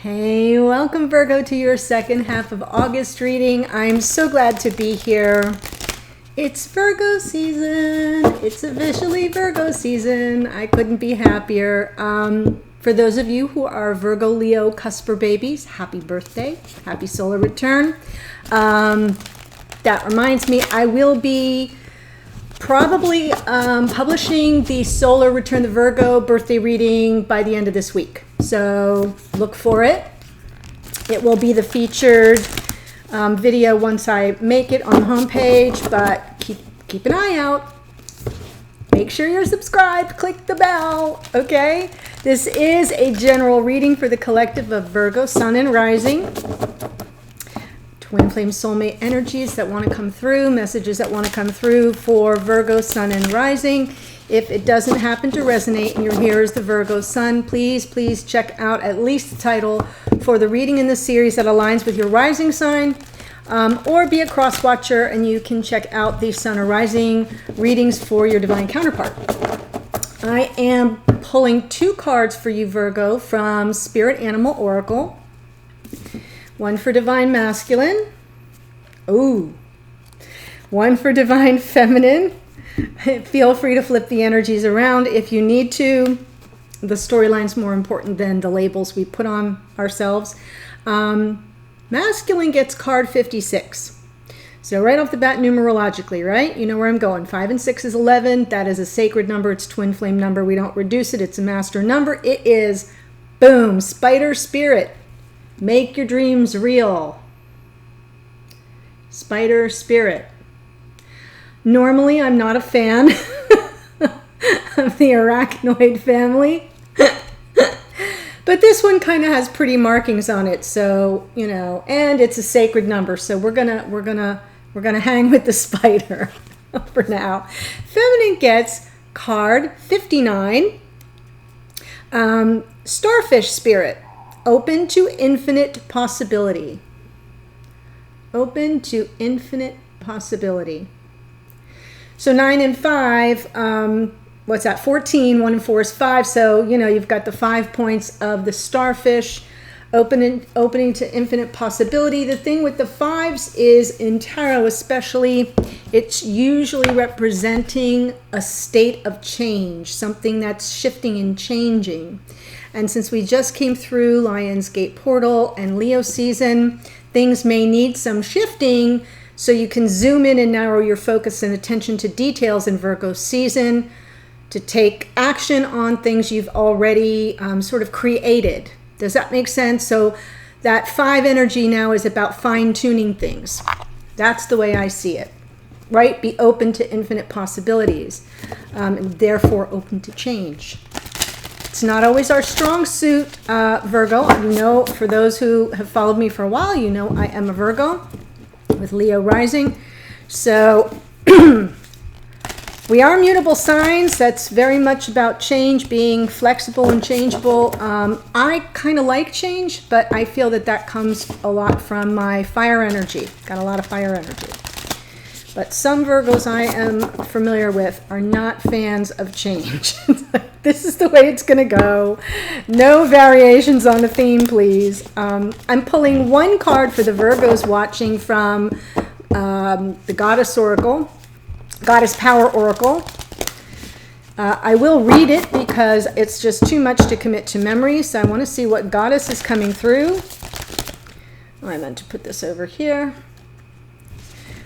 Hey, welcome Virgo to your second half of August reading. I'm so glad to be here. It's Virgo season. It's officially Virgo season. I couldn't be happier. For those of you who are Virgo, Leo, cusper babies, happy birthday. Happy solar return. That reminds me, I will be probably publishing the solar return, the Virgo birthday reading by the end of this week. So look for it. It will be the featured video once I make it on the homepage, but keep an eye out. Make sure you're subscribed. Click the bell, okay? This is a general reading for the collective of Virgo, Sun and Rising. Twin flame soulmate energies that want to come through, messages that want to come through for Virgo, Sun and Rising. If it doesn't happen to resonate and you're here as the Virgo Sun, please check out at least the title for the reading in this series that aligns with your rising sign, or be a cross watcher and you can check out the Sun or Rising readings for your divine counterpart. I am pulling two cards for you, Virgo, from Spirit Animal Oracle. One for Divine Masculine. Ooh. One for Divine Feminine. Feel free to flip the energies around if you need to. The storyline's more important than the labels we put on ourselves. Masculine gets card 56. So right off the bat, numerologically, right? You know where I'm going. 5 and 6 is 11. That is a sacred number. It's twin flame number. We don't reduce it. It's a master number. It is, boom, spider spirit. Make your dreams real. Spider spirit. Normally, I'm not a fan of the arachnoid family, but this one kind of has pretty markings on it. So, you know, and it's a sacred number. So we're gonna hang with the spider for now. Feminine gets card 59. Starfish spirit. Open to infinite possibility. Open to infinite possibility. So 9 and 5, what's that? 14, 1 and 4 is 5. So, you know, you've got the 5 points of the starfish, opening to infinite possibility. The thing with the 5s is, in tarot especially, it's usually representing a state of change, something that's shifting and changing. And since we just came through Lion's Gate portal and Leo season, things may need some shifting, so you can zoom in and narrow your focus and attention to details in Virgo season to take action on things you've already sort of created. Does that make sense? So that 5 energy now is about fine-tuning things. That's the way I see it, right? Be open to infinite possibilities, and therefore open to change. It's not always our strong suit, Virgo. You know, for those who have followed me for a while, you know I am a Virgo with Leo rising. So we are mutable signs. That's very much about change, being flexible and changeable. I kind of like change, but I feel that comes a lot from my fire energy. Got a lot of fire energy. But some Virgos I am familiar with are not fans of change. This is the way it's going to go. No variations on the theme, please. I'm pulling one card for the Virgos watching from the Goddess Oracle, Goddess Power Oracle. I will read it because it's just too much to commit to memory. So I want to see what Goddess is coming through. Oh, I meant to put this over here.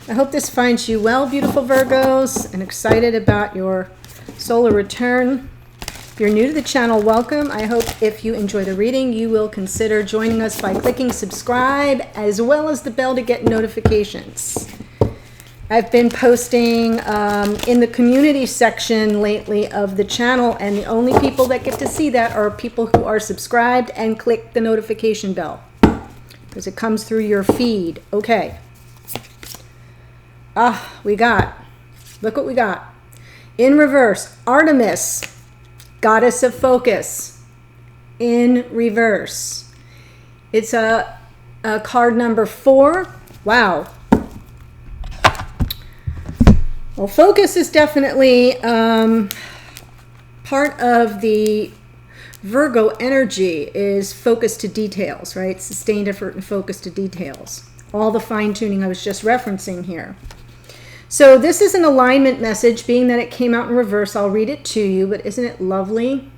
I hope this finds you well, beautiful Virgos, and excited about your solar return. If you're new to the channel, welcome. I hope if you enjoy the reading, you will consider joining us by clicking subscribe as well as the bell to get notifications. I've been posting in the community section lately of the channel, and the only people that get to see that are people who are subscribed and click the notification bell because it comes through your feed. Okay. Look what we got. In reverse, Artemis, goddess of focus. In reverse. It's a card number 4. Wow. Well, focus is definitely part of the Virgo energy is focus to details, right? Sustained effort and focus to details. All the fine-tuning I was just referencing here. So this is an alignment message, being that it came out in reverse. I'll read it to you, but isn't it lovely?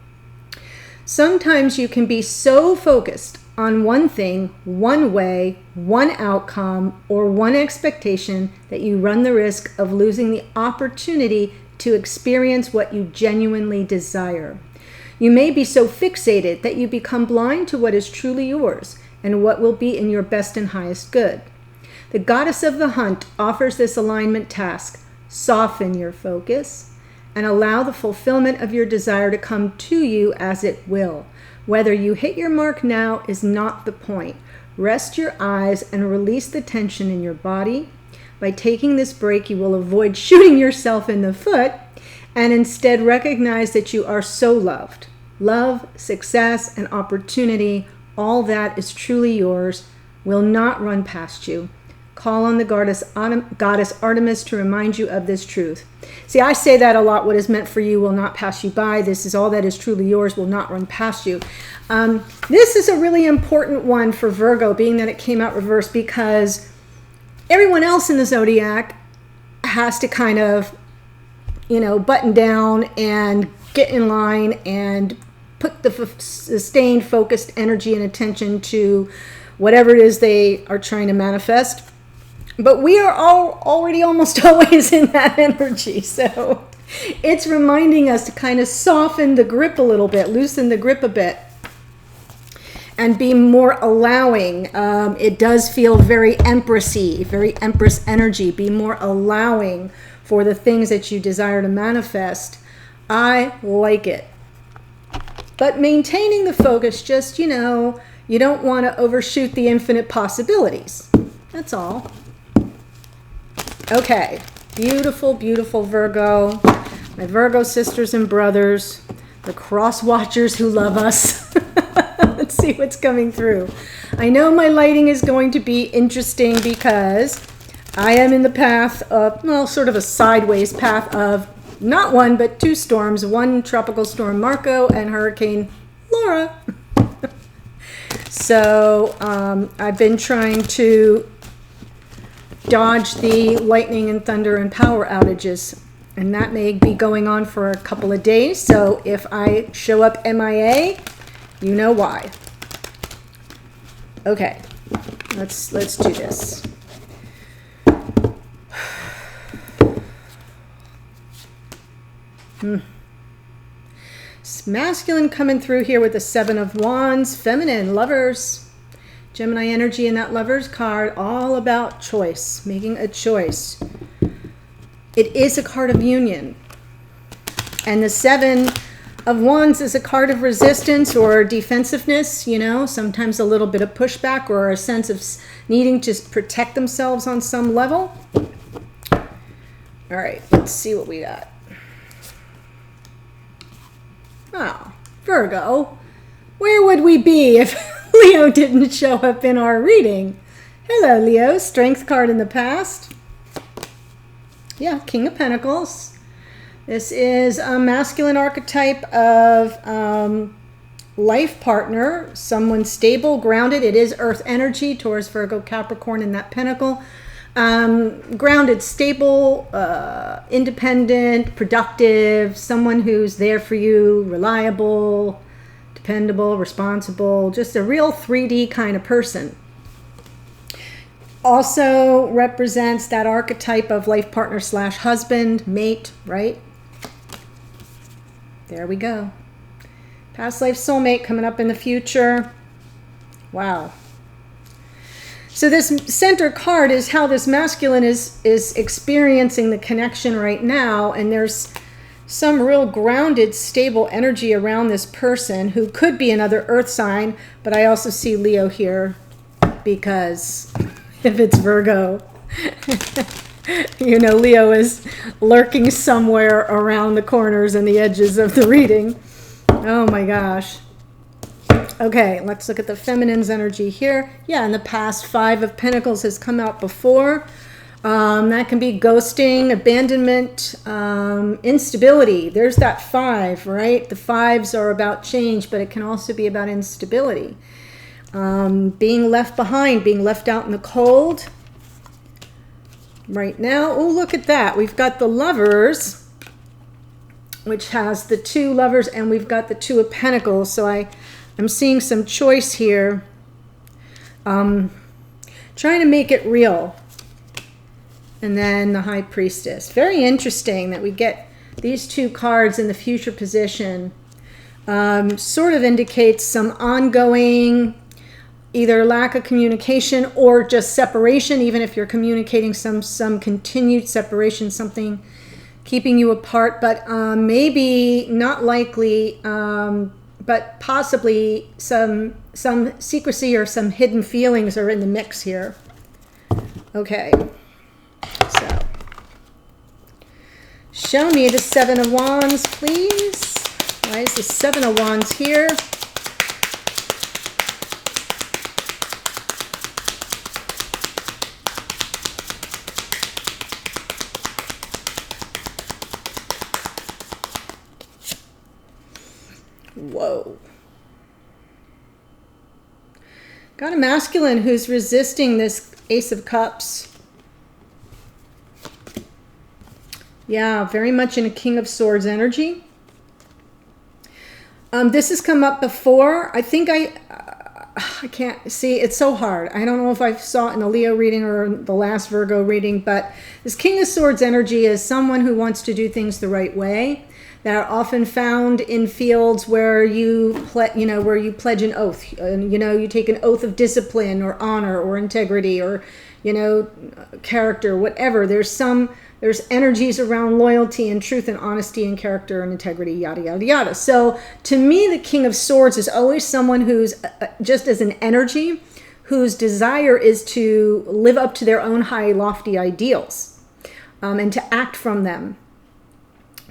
Sometimes you can be so focused on one thing, one way, one outcome, or one expectation that you run the risk of losing the opportunity to experience what you genuinely desire. You may be so fixated that you become blind to what is truly yours and what will be in your best and highest good. The goddess of the hunt offers this alignment task. Soften your focus and allow the fulfillment of your desire to come to you as it will. Whether you hit your mark now is not the point. Rest your eyes and release the tension in your body. By taking this break, you will avoid shooting yourself in the foot and instead recognize that you are so loved. Love, success, and opportunity, all that is truly yours, will not run past you. Call on the goddess Artemis to remind you of this truth. See, I say that a lot. What is meant for you will not pass you by. This is all that is truly yours will not run past you. This is a really important one for Virgo, being that it came out reversed, because everyone else in the zodiac has to kind of, button down and get in line and put the sustained, focused energy and attention to whatever it is they are trying to manifest. But we are all already almost always in that energy. So it's reminding us to kind of soften the grip a little bit, loosen the grip a bit, and be more allowing. It does feel very empressy, very empress energy. Be more allowing for the things that you desire to manifest. I like it. But maintaining the focus, just, you don't want to overshoot the infinite possibilities. That's all. Okay. Beautiful, beautiful Virgo. My Virgo sisters and brothers. The cross watchers who love us. Let's see what's coming through. I know my lighting is going to be interesting because I am in the path of, sort of a sideways path of not one, but two storms. One tropical storm Marco and Hurricane Laura. So I've been trying to dodge the lightning and thunder and power outages. And that may be going on for a couple of days. So if I show up MIA, you know why. Okay, let's do this. Masculine coming through here with the Seven of Wands. Feminine, lovers. Gemini energy in that lovers card, all about choice, making a choice. It is a card of union. And the Seven of Wands is a card of resistance or defensiveness, sometimes a little bit of pushback or a sense of needing to protect themselves on some level. All right, let's see what we got. Oh, Virgo, where would we be if Leo didn't show up in our reading? Hello, Leo. Strength card in the past. Yeah, King of Pentacles. This is a masculine archetype of life partner, someone stable, grounded. It is earth energy, Taurus, Virgo, Capricorn in that pentacle. Grounded, stable, independent, productive, someone who's there for you, reliable, dependable, responsible, just a real 3D kind of person. Also represents that archetype of life partner / husband, mate, right? There we go. Past life soulmate coming up in the future. Wow. So this center card is how this masculine is experiencing the connection right now. And there's some real grounded, stable energy around this person who could be another earth sign. But I also see Leo here because if it's Virgo, Leo is lurking somewhere around the corners and the edges of the reading. Oh my gosh. Okay, let's look at the feminine's energy here. Yeah, in the past, Five of Pentacles has come out before. That can be ghosting, abandonment, instability. There's that 5, right? The 5s are about change, but it can also be about instability. Being left behind, being left out in the cold. Right now, oh, look at that. We've got the Lovers, which has the 2 Lovers, and we've got the 2 of Pentacles. So I'm seeing some choice here. Trying to make it real. And then the High Priestess. Very interesting that we get these 2 cards in the future position. Sort of indicates some ongoing either lack of communication or just separation, even if you're communicating some continued separation, something keeping you apart, but maybe not likely, but possibly some secrecy or some hidden feelings are in the mix here. Okay, so show me the 7 of Wands, please. Why is the 7 of Wands here? Whoa. Got a masculine who's resisting this Ace of Cups. Yeah, very much in a King of Swords energy. This has come up before. I think I can't see. It's so hard. I don't know if I saw it in a Leo reading or the last Virgo reading, but this King of Swords energy is someone who wants to do things the right way. That are often found in fields where you pledge an oath. You take an oath of discipline or honor or integrity or character, whatever. There's energies around loyalty and truth and honesty and character and integrity, yada yada yada. So to me, the King of Swords is always someone who's just as an energy, whose desire is to live up to their own high, lofty ideals, and to act from them.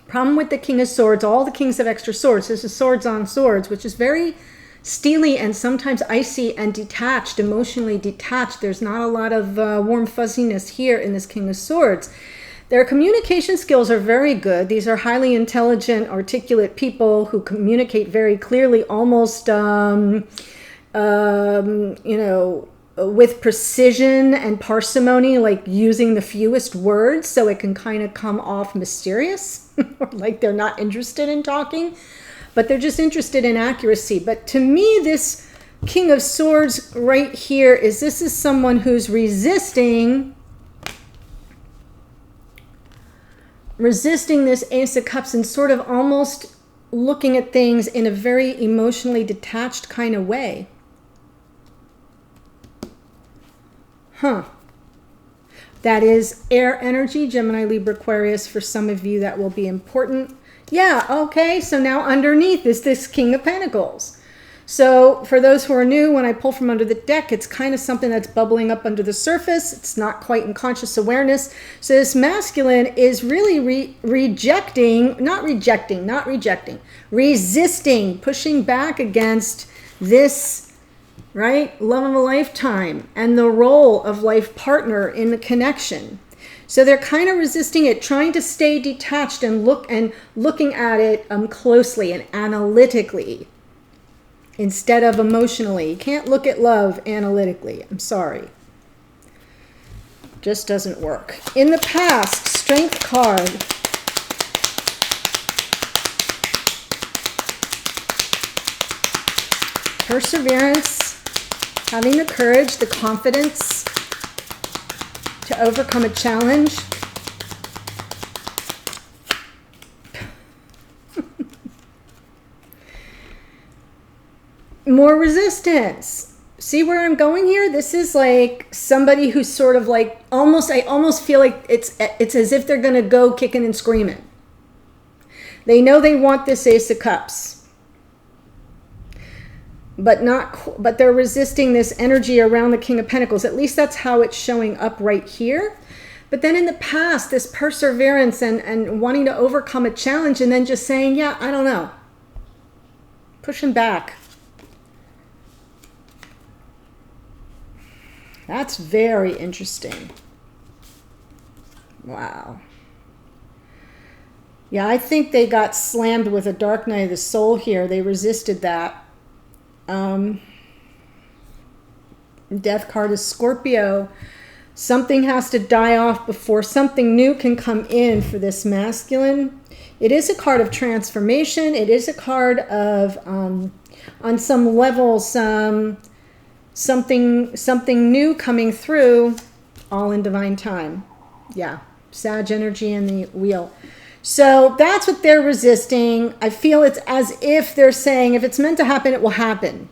Problem with the King of Swords, all the Kings have extra swords. This is swords on swords, which is very steely and sometimes icy and detached, emotionally detached. There's not a lot of warm fuzziness here in this King of Swords. Their communication skills are very good. These are highly intelligent, articulate people who communicate very clearly, almost, with precision and parsimony, like using the fewest words so it can kind of come off mysterious, or like they're not interested in talking, but they're just interested in accuracy. But to me, this King of Swords right here this is someone who's resisting this Ace of Cups and sort of almost looking at things in a very emotionally detached kind of way. That is air energy, Gemini, Libra, Aquarius. For some of you, that will be important. Yeah, okay, so now underneath is this King of Pentacles. So for those who are new, when I pull from under the deck, it's kind of something that's bubbling up under the surface. It's not quite in conscious awareness. So this masculine is really resisting, pushing back against this, right? Love of a lifetime and the role of life partner in the connection. So they're kind of resisting it, trying to stay detached and looking at it closely and analytically instead of emotionally. You can't look at love analytically. I'm sorry. Just doesn't work. In the past, Strength card. Perseverance, having the courage, the confidence to overcome a challenge. More resistance. See where I'm going here? This is like somebody who's sort of like I almost feel like it's as if they're going to go kicking and screaming. They know they want this Ace of Cups. But they're resisting this energy around the King of Pentacles. At least that's how it's showing up right here. But then in the past, this perseverance and wanting to overcome a challenge and then just saying, yeah, I don't know. Pushing back. That's very interesting. Wow. Yeah, I think they got slammed with a dark night of the soul here. They resisted that. Death card is Scorpio. Something has to die off before something new can come in for this masculine. It is a card of transformation. It is a card of, on some level, something new coming through, all in divine time. Yeah, Sag energy in the wheel. So that's what they're resisting. I feel it's as if they're saying, if it's meant to happen, it will happen.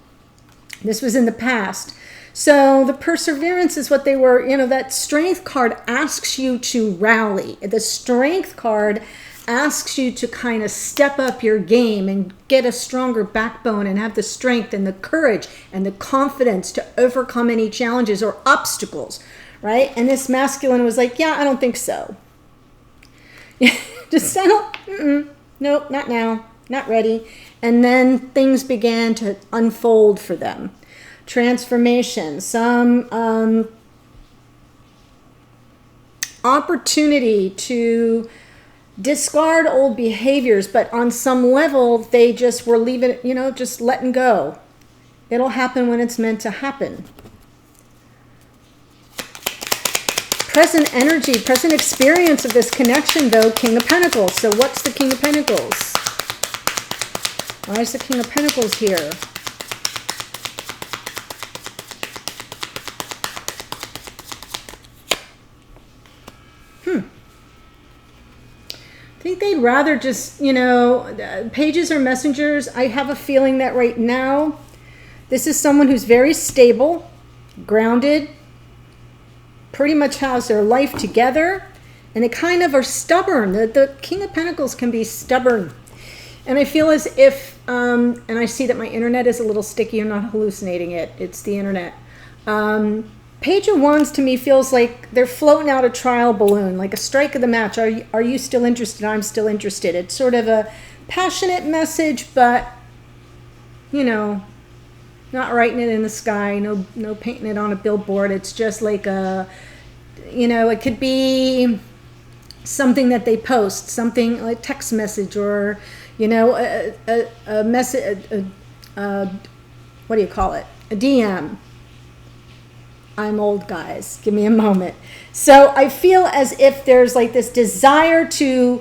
This was in the past. So the perseverance is what they were, that strength card asks you to rally. The strength card asks you to kind of step up your game and get a stronger backbone and have the strength and the courage and the confidence to overcome any challenges or obstacles, right? And this masculine was like, yeah, I don't think so. Just settle. Nope, not now, not ready. And then things began to unfold for them. Transformation, some opportunity to discard old behaviors, but on some level they just were leaving, just letting go. It'll happen when it's meant to happen. Present energy, present experience of this connection though, King of Pentacles. So what's the King of Pentacles? Why is the King of Pentacles here? I think they'd rather just, pages or messengers. I have a feeling that right now, this is someone who's very stable, grounded, pretty much has their life together, and they kind of are stubborn. The King of Pentacles can be stubborn. And I feel as if, and I see that my internet is a little sticky. I'm not hallucinating it. It's the internet. Page of Wands to me feels like they're floating out a trial balloon, like a strike of the match. Are you still interested? I'm still interested. It's sort of a passionate message, but, not writing it in the sky, no painting it on a billboard. It's just like it could be something that they post, something like text message or, a message, what do you call it? A DM. I'm old, guys. Give me a moment. So I feel as if there's like this desire to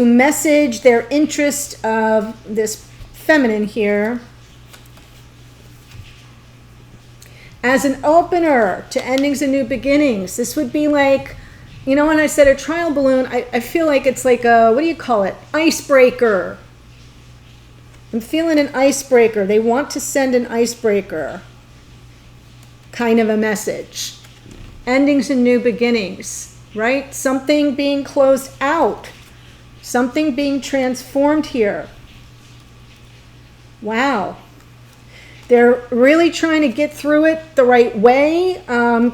message their interest of this feminine here as an opener to endings and new beginnings. This would be like, when I said a trial balloon, I feel like it's like a, what do you call it? Icebreaker. I'm feeling an icebreaker. They want to send an icebreaker. Kind of a message. Endings and new beginnings, right? Something being closed out. Something being transformed here. Wow. They're really trying to get through it the right way,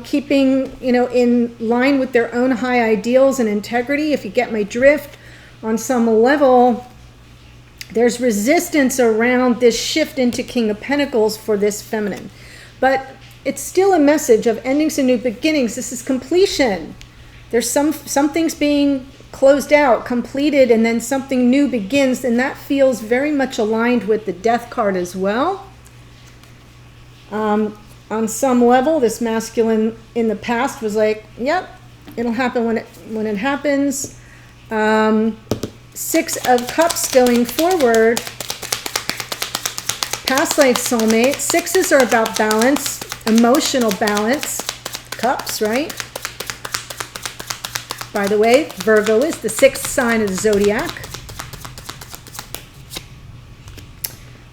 keeping, in line with their own high ideals and integrity. If you get my drift, on some level, there's resistance around this shift into King of Pentacles for this feminine. But it's still a message of endings and new beginnings. This is completion. There's some things being closed out, completed, and then something new begins, and that feels very much aligned with the Death card as well. On some level, this masculine in the past was like, yep, it'll happen when it happens. 6 of Cups going forward. Past life soulmate. 6s are about balance, emotional balance. Cups, right? By the way, Virgo is the 6th sign of the zodiac.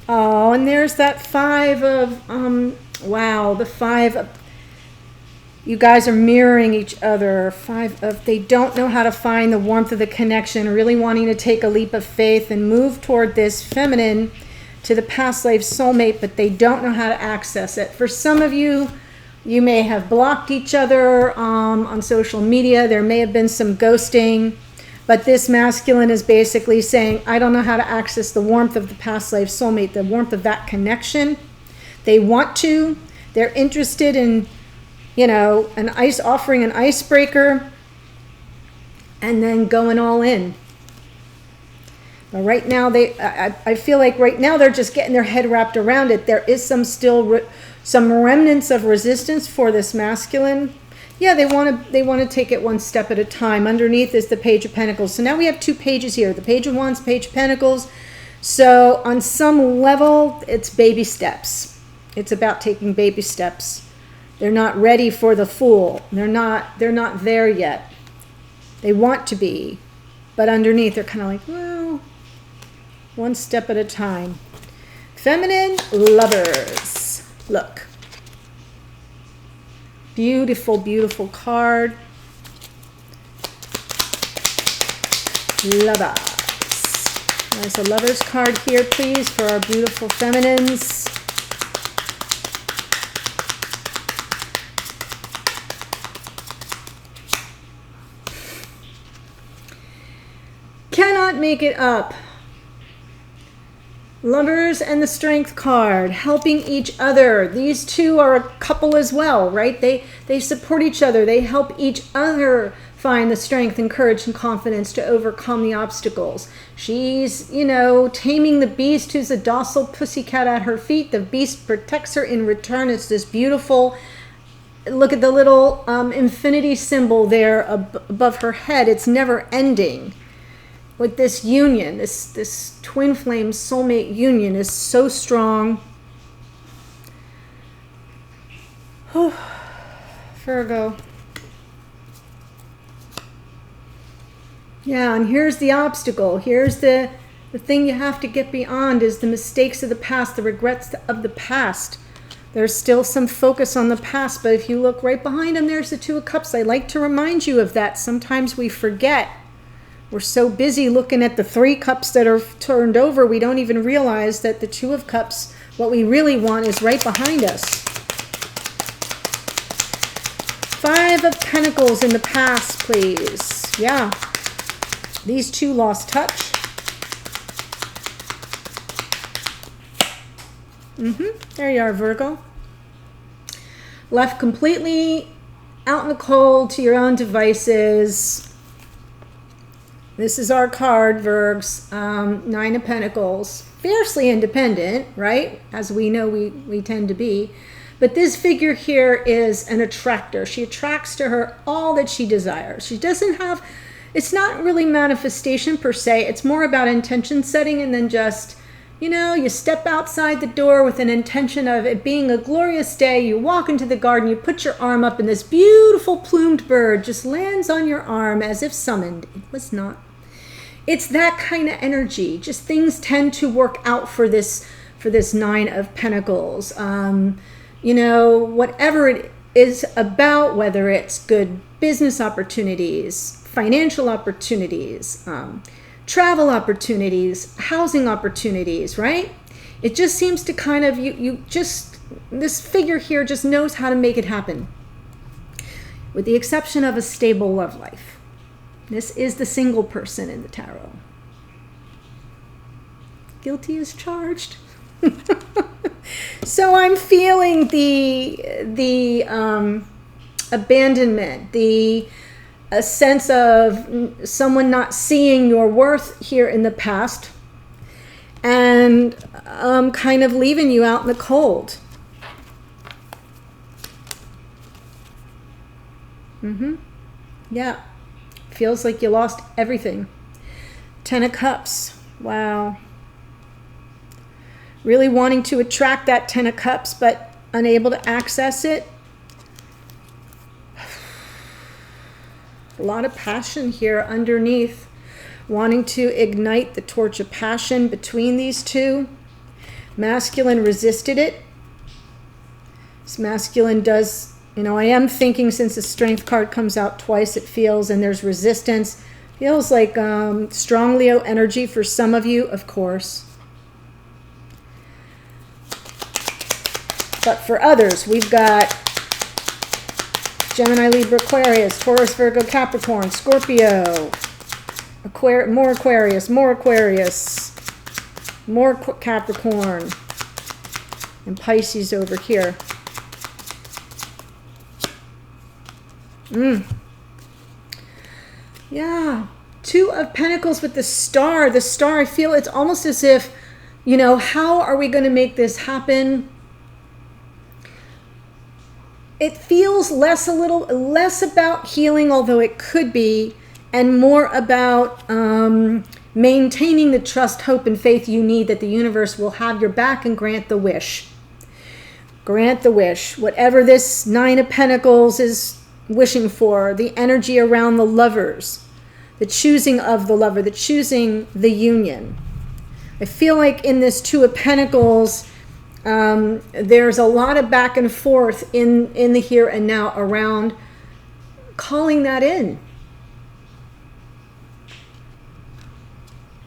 Oh, and there's that 5 of, wow, the 5 of, you guys are mirroring each other. 5 of, they don't know how to find the warmth of the connection, really wanting to take a leap of faith and move toward this feminine to the past life soulmate, but they don't know how to access it. For some of you, you may have blocked each other on social media. There may have been some ghosting. But this masculine is basically saying, I don't know how to access the warmth of the past life soulmate, the warmth of that connection. They want to. They're interested in, offering an icebreaker. and then going all in. But right now, I feel like right now they're just getting their head wrapped around it. There is some some remnants of resistance for this masculine. Yeah, they want to take it one step at a time. Underneath is the Page of Pentacles. So now we have two pages here, the Page of Wands, Page of Pentacles. So on some level, it's baby steps. It's about taking baby steps. They're not ready for the Fool. They're not there yet. They want to be, but underneath they're kind of like, well, one step at a time. Feminine Lovers. Look. Beautiful, beautiful card. Lovers. There's a Lovers card here, please, for our beautiful feminines. Cannot make it up. Lovers and the Strength card, helping each other. These two are a couple as well, right? They support each other. They help each other find the strength and courage and confidence to overcome the obstacles. She's, you know, taming the beast who's a docile pussycat at her feet. The beast protects her in return. It's this beautiful, look at the little infinity symbol there above her head. It's never ending. With this union, this twin flame soulmate union is so strong. Virgo. Yeah, and here's the obstacle. Here's the thing you have to get beyond is the mistakes of the past, the regrets of the past. There's still some focus on the past, but if you look right behind them, there's the Two of Cups. I like to remind you of that. Sometimes we forget. We're so busy looking at the Three Cups that are turned over, we don't even realize that the Two of Cups, what we really want, is right behind us. Five of Pentacles in the past, please. Yeah. These two lost touch. There you are, Virgo. Left completely out in the cold to your own devices. This is our card, Virgs, Nine of Pentacles. Fiercely independent, right? As we know we tend to be. But this figure here is an attractor. She attracts to her all that she desires. She doesn't have, it's not really manifestation per se. It's more about intention setting and then just, you know, you step outside the door with an intention of it being a glorious day. You walk into the garden, you put your arm up and this beautiful plumed bird just lands on your arm as if summoned. It was not. It's that kind of energy. Just things tend to work out for this Nine of Pentacles. You know, whatever it is about, whether it's good business opportunities, financial opportunities, travel opportunities, housing opportunities, right? It just seems to kind of, this figure here just knows how to make it happen. With the exception of a stable love life. This is the single person in the tarot. Guilty as charged. So I'm feeling the abandonment, a sense of someone not seeing your worth here in the past and kind of leaving you out in the cold. Yeah. Feels like you lost everything. Ten of Cups. Wow. Really wanting to attract that Ten of Cups, but unable to access it. A lot of passion here underneath. Wanting to ignite the torch of passion between these two. Masculine resisted it. This masculine does... You know, I am thinking since the Strength card comes out twice, it feels, and there's resistance. Feels like strong Leo energy for some of you, of course. But for others, we've got Gemini, Libra, Aquarius, Taurus, Virgo, Capricorn, Scorpio, more Aquarius, more Capricorn, and Pisces over here. Yeah. Two of Pentacles with the Star. The Star, I feel it's almost as if, you know, how are we going to make this happen? It feels a little less about healing, although it could be, and more about maintaining the trust, hope, and faith you need that the universe will have your back and grant the wish. Grant the wish. Whatever this Nine of Pentacles is wishing for, the energy around the lovers, the choosing of the lover, the choosing the union. I feel like in this Two of Pentacles, there's a lot of back and forth in the here and now around calling that in.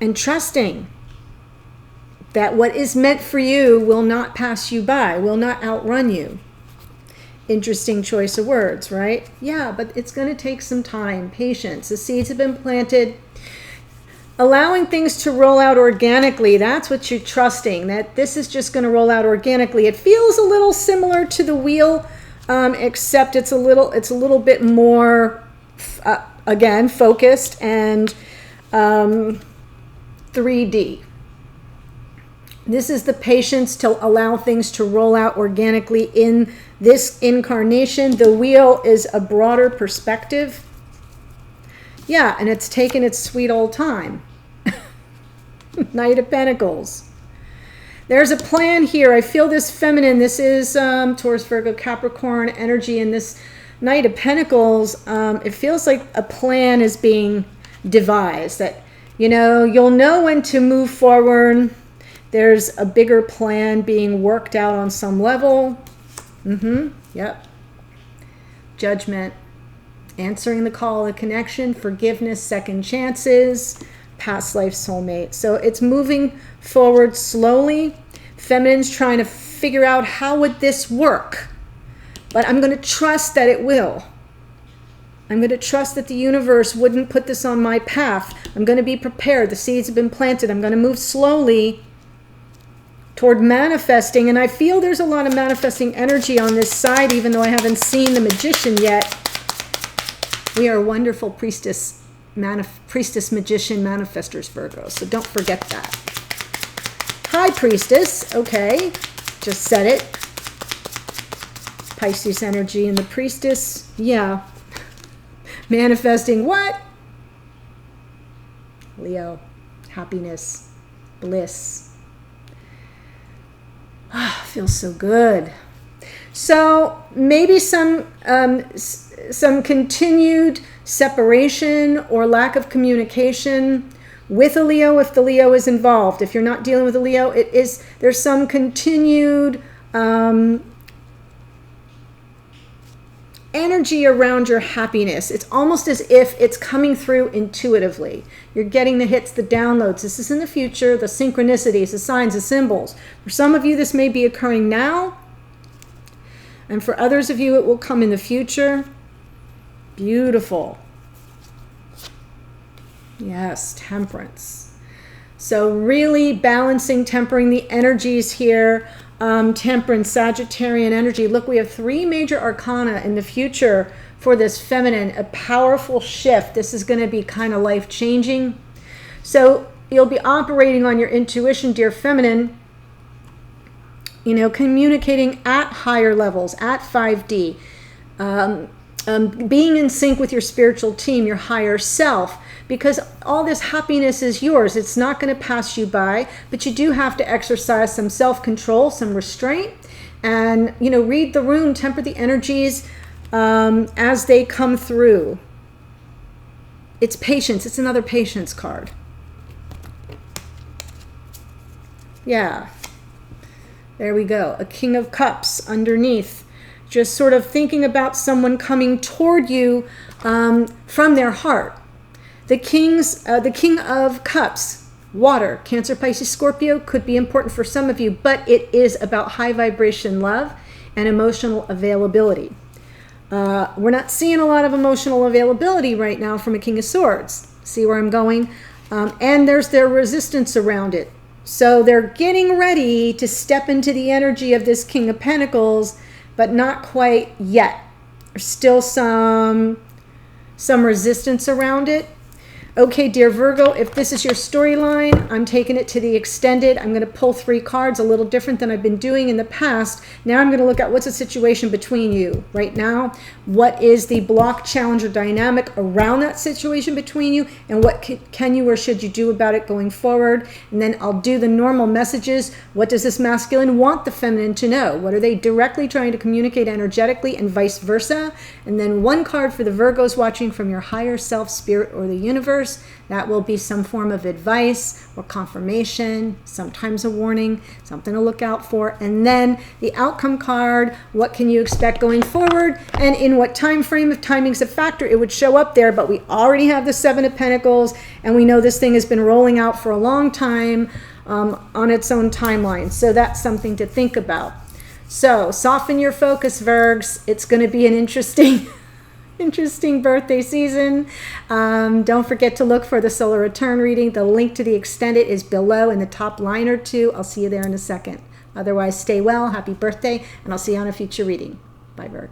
And trusting that what is meant for you will not pass you by, will not outrun you. Interesting choice of words, right? Yeah, but it's going to take some time, patience. The seeds have been planted. Allowing things to roll out organically, that's what you're trusting, that this is just going to roll out organically. It feels a little similar to the wheel, except it's a little bit more, again, focused and 3D. This is the patience to allow things to roll out organically in this incarnation. The wheel is a broader perspective. Yeah, and it's taken its sweet old time. Knight of Pentacles. There's a plan here. I feel this feminine. This is Taurus, Virgo, Capricorn energy. And this Knight of Pentacles, it feels like a plan is being devised. That, you know, you'll know when to move forward. There's a bigger plan being worked out on some level. Yep. Judgment. Answering the call of connection. Forgiveness. Second chances. Past life soulmate. So it's moving forward slowly. Feminine's trying to figure out how would this work. But I'm going to trust that it will. I'm going to trust that the universe wouldn't put this on my path. I'm going to be prepared. The seeds have been planted. I'm going to move slowly toward manifesting. And I feel there's a lot of manifesting energy on this side, even though I haven't seen the Magician yet. We are wonderful priestess, magician, manifestors, Virgo. So don't forget that. High Priestess. Okay. Just said it. Pisces energy and the Priestess. Yeah. Manifesting what? Leo. Happiness. Bliss. Ah, feels so good. So maybe some continued separation or lack of communication with a Leo if the Leo is involved. If you're not dealing with a Leo, there's some continued energy around your happiness. It's almost as if it's coming through intuitively. You're getting the hits, the downloads. This is in the future, the synchronicities, the signs, the symbols. For some of you, this may be occurring now. And for others of you, it will come in the future. Beautiful. Yes, temperance. So really balancing, tempering the energies here. Temperance, Sagittarian energy. Look, we have 3 major arcana in the future for this feminine. A powerful shift. This is going to be kind of life-changing. So you'll be operating on your intuition, dear feminine. You know, communicating at higher levels, at 5D. Being in sync with your spiritual team, your higher self, because all this happiness is yours. It's not going to pass you by, but you do have to exercise some self-control, some restraint, and, you know, read the room, temper the energies as they come through. It's patience. It's another patience card. Yeah. There we go. A King of Cups underneath. Just sort of thinking about someone coming toward you from their heart. The King of Cups, water, Cancer, Pisces, Scorpio, could be important for some of you, but it is about high vibration love and emotional availability. We're not seeing a lot of emotional availability right now from a King of Swords. See where I'm going? And there's their resistance around it. So they're getting ready to step into the energy of this King of Pentacles, but not quite yet. There's still some some resistance around it. Okay, dear Virgo, if this is your storyline, I'm taking it to the extended. I'm going to pull 3 cards, a little different than I've been doing in the past. Now I'm going to look at what's the situation between you right now. What is the block, challenge, or dynamic around that situation between you? And what can you or should you do about it going forward? And then I'll do the normal messages. What does this masculine want the feminine to know? What are they directly trying to communicate energetically, and vice versa? And then 1 card for the Virgos watching from your higher self, spirit, or the universe. That will be some form of advice or confirmation, sometimes a warning, something to look out for. And then the outcome card, what can you expect going forward, and in what time frame? If timing's a factor, it would show up there, but we already have the 7 of Pentacles, and we know this thing has been rolling out for a long time on its own timeline. So that's something to think about. So soften your focus, Virgs. It's going to be an interesting birthday season. Don't forget to look for the solar return reading. The link to the extended is below in the top line or 2. I'll see you there in a second. Otherwise, stay well, happy birthday, and I'll see you on a future reading. Bye, Virg.